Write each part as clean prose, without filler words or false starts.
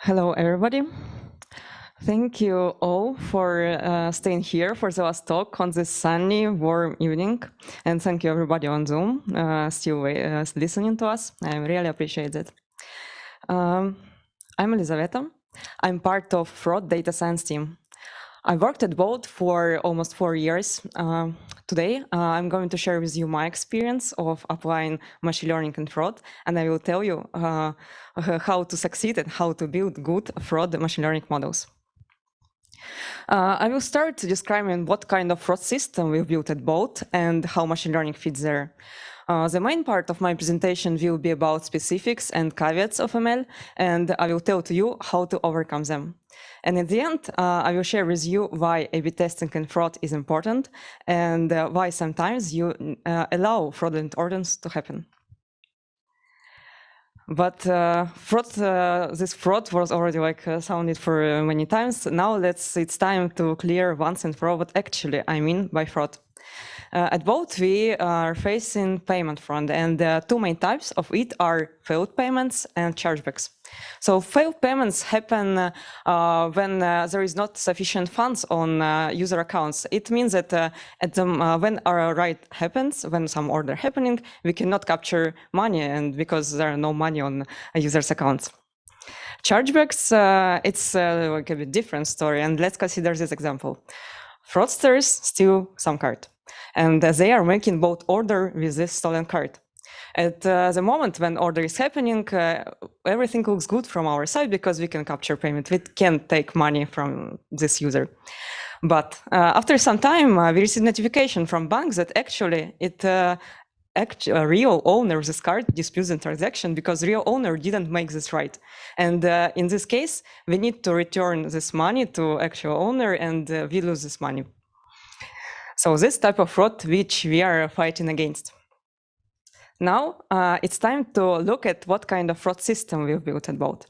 Hello, everybody. Thank you all for staying here for the last talk on this sunny, warm evening. And thank you everybody on Zoom still listening to us. I really appreciate it. I'm Elizaveta. I'm part of fraud data science team. I worked at both for almost 4 years. Today, I'm going to share with you my experience of applying machine learning and fraud, and I will tell you how to succeed and how to build good fraud machine learning models. I will start describing what kind of fraud system we've built at both and how machine learning fits there. The main part of my presentation will be about specifics and caveats of ML, and I will tell to you how to overcome them. And at the end, I will share with you why A/B testing and fraud is important and why sometimes you allow fraudulent orders to happen. But this fraud was already sounded for many times. Now it's time to clear once and for all what actually I mean by fraud. At both, we are facing payment fraud, and two main types of it are failed payments and chargebacks. So failed payments happen when there is not sufficient funds on user accounts. It means that when our write happens, when some order happening, we cannot capture money, and because there are no money on users' accounts. Chargebacks, it's like a bit different story, and let's consider this example. Fraudsters steal some card, and they are making both order with this stolen card. At the moment when order is happening, everything looks good from our side because we can capture payment. We can take money from this user. But after some time, we receive notification from banks that actually real owner of this card disputes the transaction because real owner didn't make this right. And in this case, we need to return this money to actual owner, and we lose this money. So this type of fraud which we are fighting against. Now it's time to look at what kind of fraud system we've built at both.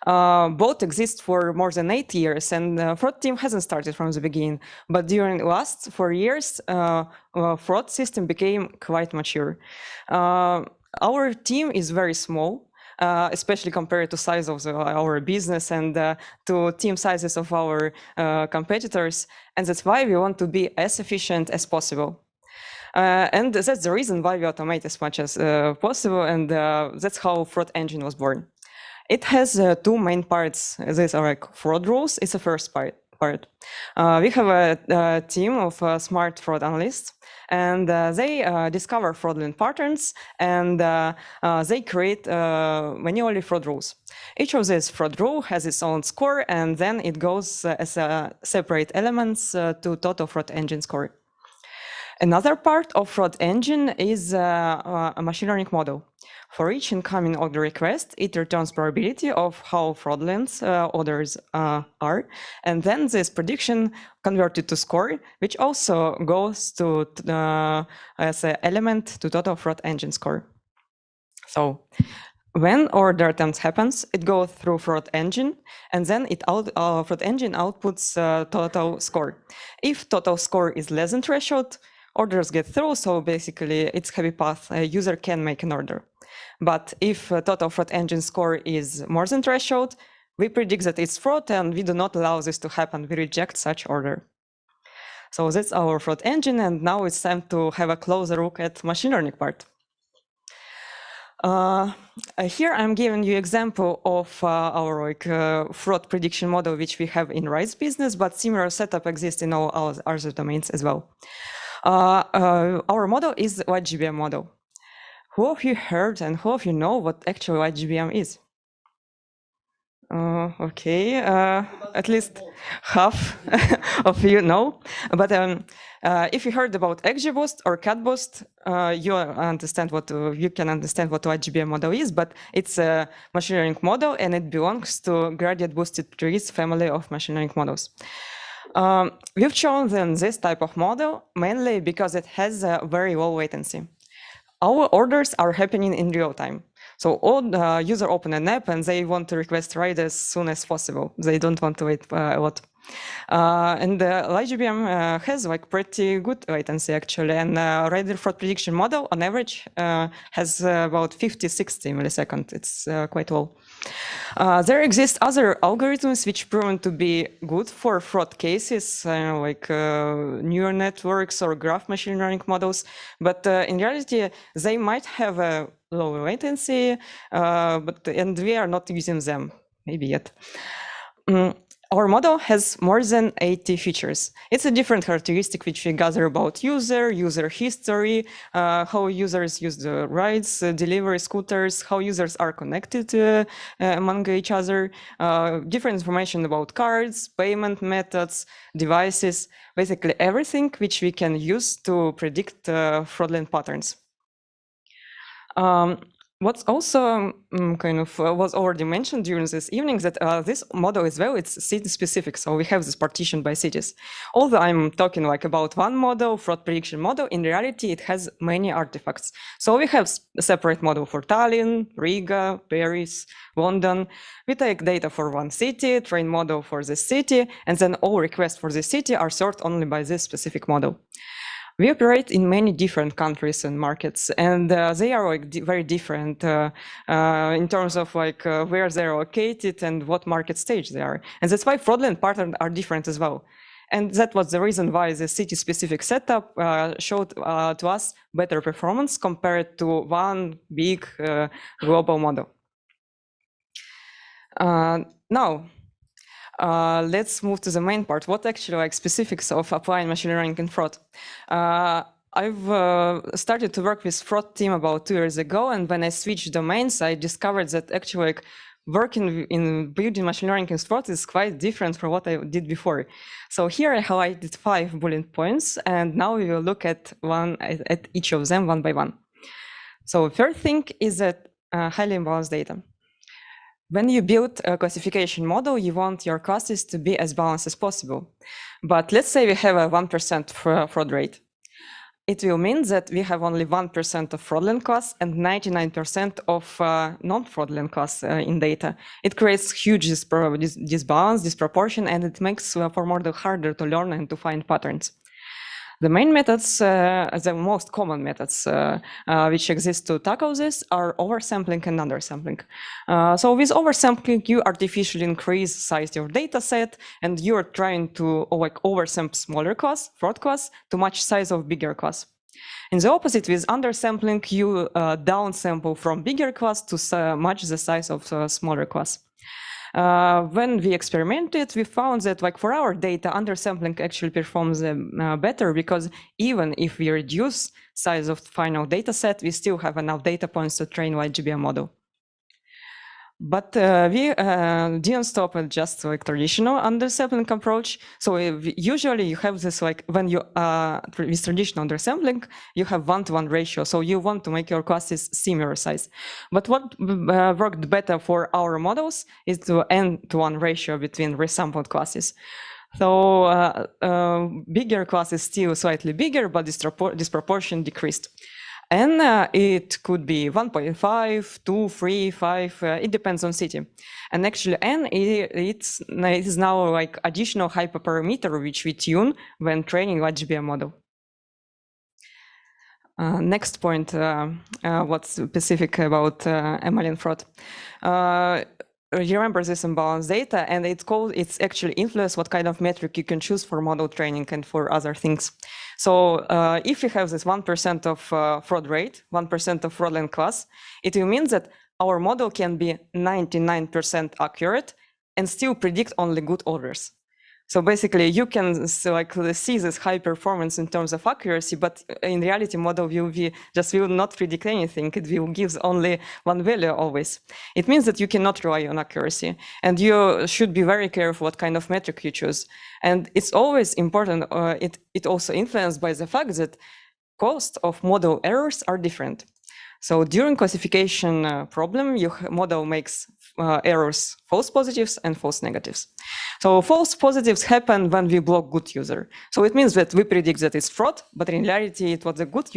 Both exist for more than 8 years, and the fraud team hasn't started from the beginning. But during the last 4 years, fraud system became quite mature. Our team is very small, especially compared to size of our business and to team sizes of our competitors. And that's why we want to be as efficient as possible. And that's the reason why we automate as much as possible, and that's how Fraud Engine was born. It has two main parts. These are like fraud rules. It's the first part. We have a team of smart fraud analysts, and they discover fraudulent patterns, and they create manually fraud rules. Each of these fraud rule has its own score, and then it goes as separate elements to total fraud engine score. Another part of fraud engine is a machine learning model. For each incoming order request, it returns probability of how fraudulent orders are, and then this prediction converted to score, which also goes to as an element to total fraud engine score. So when order attempt happens, it goes through fraud engine, and then fraud engine outputs total score. If total score is less than threshold, orders get through, so basically it's happy path. A user can make an order. But if total fraud engine score is more than threshold, we predict that it's fraud, and we do not allow this to happen. We reject such order. So that's our fraud engine, and now it's time to have a closer look at machine learning part. Here I'm giving you example of our fraud prediction model, which we have in Rice business, but similar setup exists in all other domains as well. Our model is YGBM model. Who of you heard and who of you know what actual YGBM is? Okay, at least half of you know. But if you heard about XGBoost or CatBoost, you can understand what YGBM model is. But it's a machine learning model, and it belongs to gradient boosted trees family of machine learning models. We've chosen this type of model mainly because it has a very low latency. Our orders are happening in real time. So all user open an app and they want to request ride as soon as possible. They don't want to wait a lot. And LightGBM has like pretty good latency actually, and radar fraud prediction model on average has about 50-60 milliseconds. It's quite low. There exist other algorithms which proven to be good for fraud cases, like neural networks or graph machine learning models, but in reality, they might have a low latency, and we are not using them, maybe yet. Our model has more than 80 features. It's a different characteristic which we gather about user history, how users use the rides, delivery scooters, how users are connected among each other, different information about cards, payment methods, devices, basically everything which we can use to predict fraudulent patterns. What's also was already mentioned during this evening that this model as well, it's city specific. So we have this partition by cities. Although I'm talking like about one model, fraud prediction model, in reality, it has many artifacts. So we have a separate model for Tallinn, Riga, Paris, London. We take data for one city, train model for this city, and then all requests for this city are served only by this specific model. We operate in many different countries and markets, and they are like very different in terms of like where they're located and what market stage they are. And that's why fraudulent patterns are different as well. And that was the reason why the city-specific setup showed to us better performance compared to one big global model. Now, let's move to the main part. What actually like specifics of applying machine learning in fraud? I've started to work with fraud team about 2 years ago, and when I switched domains, I discovered that actually like working in building machine learning in fraud is quite different from what I did before. So here I highlighted 5 bullet points, and now we will look at each of them one by one. So first thing is that highly imbalanced data. When you build a classification model, you want your classes to be as balanced as possible. But let's say we have a 1% fraud rate. It will mean that we have only 1% of fraudulent class and 99% of non-fraudulent class in data. It creates huge disbalance, disproportion, and it makes for model harder to learn and to find patterns. The main methods, the most common methods which exist to tackle this are oversampling and undersampling. So with oversampling, you artificially increase the size of your data set, and you are trying to like oversample smaller class, fraud class, to match size of bigger class. In the opposite, with undersampling, you downsample from bigger class to match the size of smaller class. When we experimented, we found that like for our data, undersampling actually performs better, because even if we reduce size of final data set, we still have enough data points to train LightGBM model. But we didn't stop at just like traditional undersampling approach. So usually you have this like when you with traditional undersampling, you have 1-to-1 ratio. So you want to make your classes similar size. But what worked better for our models is the N-to-1 ratio between resampled classes. So bigger class is still slightly bigger, but disproportion decreased. And it could be 1.5, 2, 3, 5, it depends on city. And actually N, it is now like additional hyperparameter which we tune when training LightGBM model. Next point, what's specific about ML fraud. You remember this imbalanced data, and it's actually influence what kind of metric you can choose for model training and for other things. So if you have this 1% of fraud rate, 1% of fraudulent class, it will mean that our model can be 99% accurate and still predict only good orders. So basically, you can see this high performance in terms of accuracy, but in reality, model will not predict anything. It will give only one value always. It means that you cannot rely on accuracy, and you should be very careful what kind of metric you choose. And it's always important. It also influenced by the fact that cost of model errors are different. So during classification problem, your model makes errors, false positives and false negatives. So false positives happen when we block good user. So it means that we predict that it's fraud, but in reality it was a good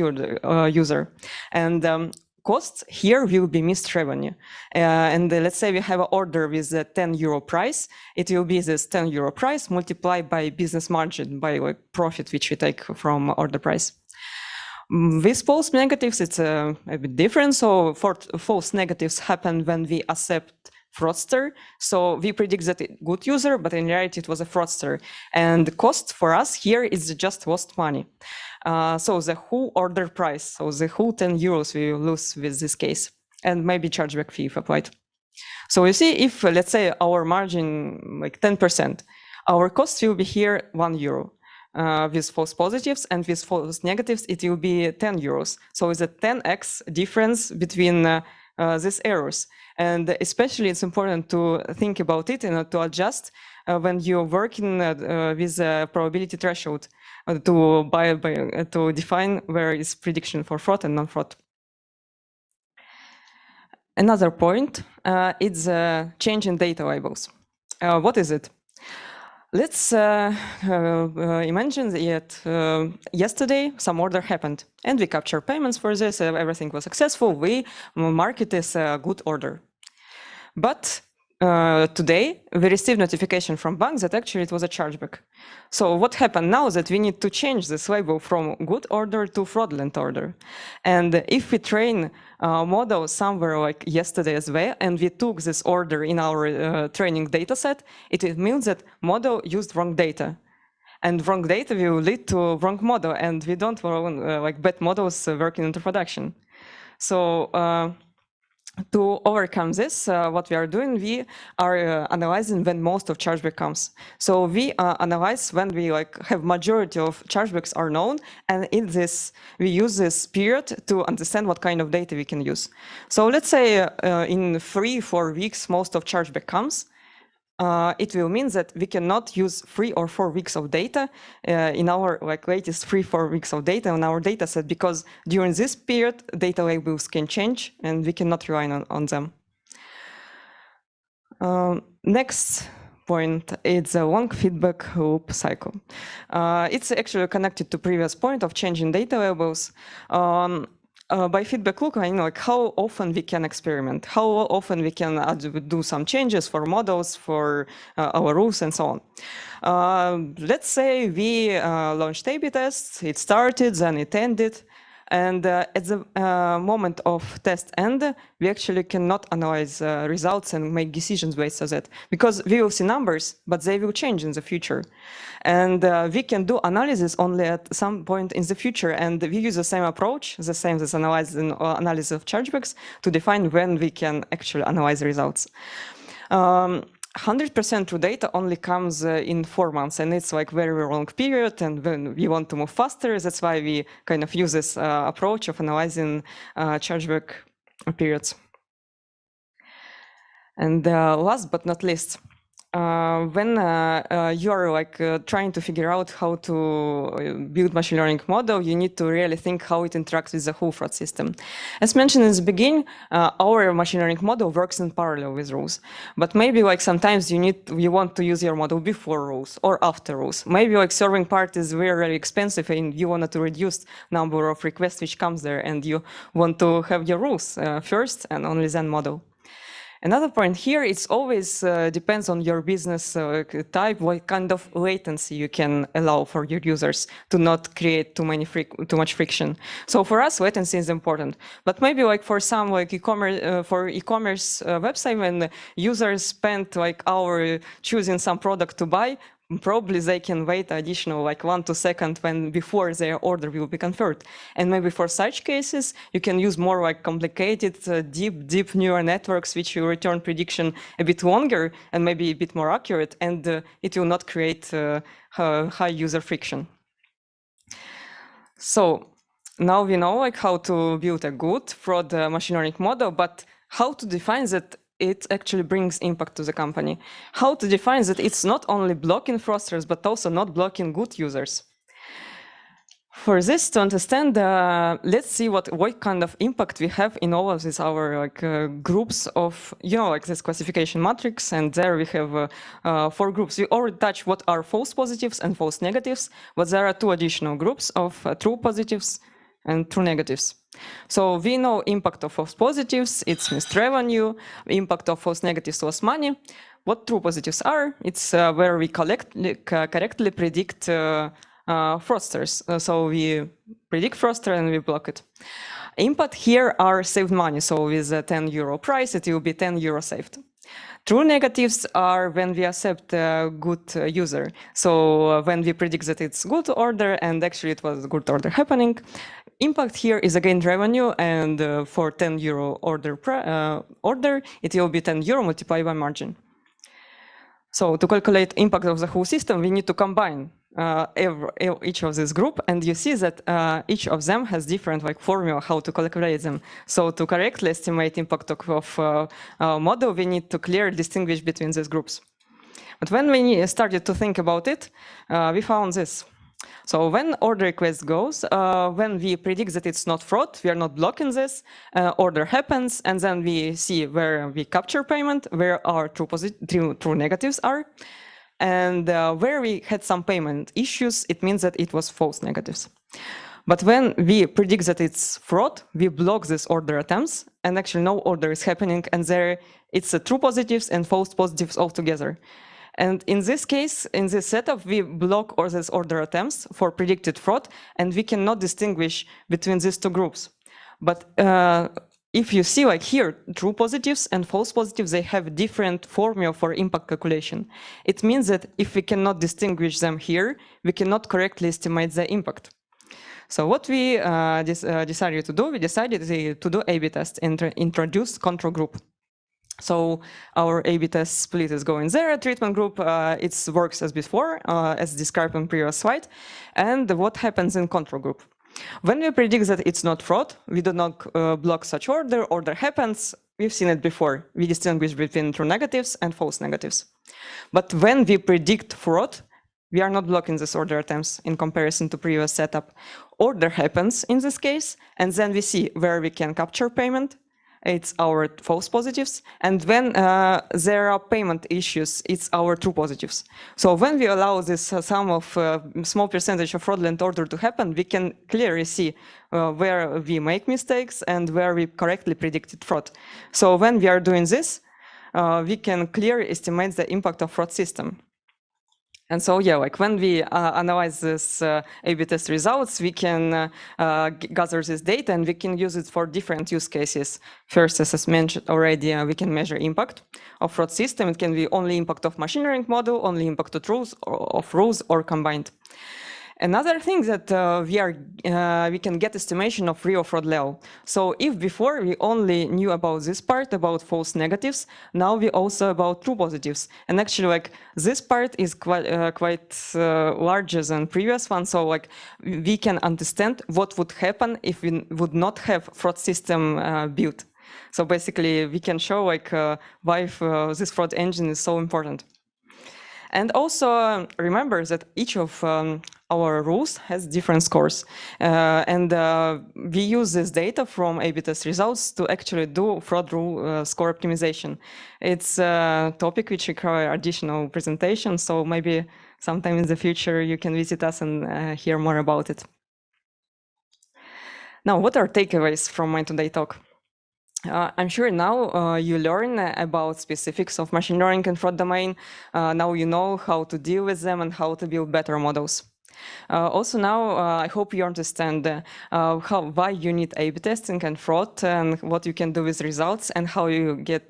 user. And costs here will be missed revenue. And let's say we have an order with a 10 euro price. It will be this 10 euro price multiplied by business margin, by like profit which we take from order price. With false negatives, it's a bit different. So false negatives happen when we accept fraudster. So we predict that it good user, but in reality it was a fraudster. And the cost for us here is just lost money. So the whole order price, so the whole 10 euros we will lose with this case, and maybe chargeback fee if applied. So you see, if let's say our margin like 10%, our cost will be here 1 euro. With false positives, and with false negatives, it will be 10 euros. So it's a 10x difference between these errors. And especially it's important to think about it and to adjust when you're working with a probability threshold to define where is prediction for fraud and non-fraud. Another point is change in data labels. What is it? Let's imagine that yesterday some order happened and we capture payments for this, everything was successful, we mark it as a good order. But today we received notification from bank that actually it was a chargeback. So what happened now is that we need to change this label from good order to fraudulent order. And if we train a model somewhere like yesterday as well, and we took this order in our training data set, it means that model used wrong data. And wrong data will lead to wrong model, and we don't want like bad models working into production. So to overcome this, what we are doing, we are analyzing when most of chargeback comes. So we analyze when we like have majority of chargebacks are known, and in this we use this period to understand what kind of data we can use. So let's say in 3-4 weeks most of chargeback comes. It will mean that we cannot use 3 or 4 weeks of data in our like latest 3-4 weeks of data on our data set, because during this period data labels can change and we cannot rely on them. Next point is a long feedback loop cycle. It's actually connected to previous point of changing data labels. By feedback loop, I mean like how often we can experiment, how often we can do some changes for models, for our rules, and so on. Let's say we launched A/B tests, it started, then it ended. And at the moment of test end, we actually cannot analyze results and make decisions based on that, because we will see numbers, but they will change in the future. And we can do analysis only at some point in the future. And we use the same approach, the same as analysis of chargebacks, to define when we can actually analyze results. 100% true data only comes in 4 months, and it's like very long period, and when we want to move faster, that's why we kind of use this approach of analyzing chargeback periods. And last but not least, when you are like trying to figure out how to build machine learning model, you need to really think how it interacts with the whole fraud system. As mentioned in the beginning, our machine learning model works in parallel with rules. But maybe like sometimes you want to use your model before rules or after rules. Maybe like serving part is very expensive and you wanted to reduce number of requests which comes there, and you want to have your rules first and only then model. Another point here, it's always depends on your business type, what kind of latency you can allow for your users to not create too much friction. So for us, latency is important. But maybe like for some like e-commerce website, when users spend like hour choosing some product to buy, probably they can wait additional like 1 to 2 seconds before their order will be confirmed. And maybe for such cases, you can use more like complicated, deep neural networks, which will return prediction a bit longer and maybe a bit more accurate, and it will not create high user friction. So now we know like how to build a good fraud machine learning model, but how to define that it actually brings impact to the company. How to define that it's not only blocking fraudsters, but also not blocking good users. For this to understand, let's see what kind of impact we have in all of these our groups of, like this classification matrix, and there we have 4 groups. We already touched what are false positives and false negatives, but there are 2 additional groups of true positives and true negatives. So we know impact of false positives, it's missed revenue, impact of false negatives, lost money. What true positives are, it's where we correctly predict fraudsters. So we predict fraudster and we block it. Impact here are saved money. So with a 10 euro price, it will be 10 euro saved. True negatives are when we accept a good user. So when we predict that it's good order and actually it was a good order happening. Impact here is again revenue, and for 10 euro order, it will be 10 euro multiplied by margin. So to calculate impact of the whole system, we need to combine each of this group, and you see that each of them has different formula how to calculate them. So to correctly estimate impact of model, we need to clearly distinguish between these groups. But when we started to think about it, we found this. So when order request goes, when we predict that it's not fraud, we are not blocking this, order happens, and then we see where we capture payment, where our true negatives are, and where we had some payment issues, it means that it was false negatives. But when we predict that it's fraud, we block these order attempts, and actually no order is happening, and there it's true positives and false positives altogether. And in this case, in this setup, we block all these order attempts for predicted fraud, and we cannot distinguish between these two groups. But if you see here, true positives and false positives, they have different formula for impact calculation. It means that if we cannot distinguish them here, we cannot correctly estimate the impact. So what we decided to do, we decided to do A/B test and introduce control group. So our A/B test split is going there. Treatment group, it works as before, as described on previous slide. And what happens in control group? When we predict that it's not fraud, we do not block such order. Order happens. We've seen it before. We distinguish between true negatives and false negatives. But when we predict fraud, we are not blocking this order attempts in comparison to previous setup. Order happens in this case, and then we see where we can capture payment. It's our false positives. And when there are payment issues, it's our true positives. So when we allow this sum of small percentage of fraudulent order to happen, we can clearly see where we make mistakes and where we correctly predicted fraud. So when we are doing this, we can clearly estimate the impact of fraud system. And so, yeah, when we analyze this A/B test results, we can gather this data and we can use it for different use cases. First, as I mentioned already, we can measure impact of fraud system. It can be only impact of machine learning model, only impact of rules, or combined. Another thing that we can get estimation of real fraud level. So if before we only knew about this part, about false negatives, now we also about true positives. And actually, this part is quite larger than previous one. So we can understand what would happen if we would not have fraud system built. So basically, we can show why this fraud engine is so important. And also remember that each of our rules has different scores. And we use this data from A/B test results to actually do fraud rule score optimization. It's a topic which requires additional presentation, so maybe sometime in the future you can visit us and hear more about it. Now, what are takeaways from my today talk? I'm sure now you learn about specifics of machine learning and fraud domain. Now you know how to deal with them and how to build better models. Also now, I hope you understand why you need A/B testing and fraud and what you can do with results and how you get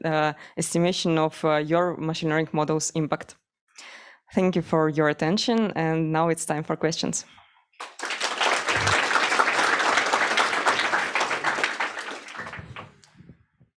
estimation of your machine learning model's impact. Thank you for your attention, and now it's time for questions.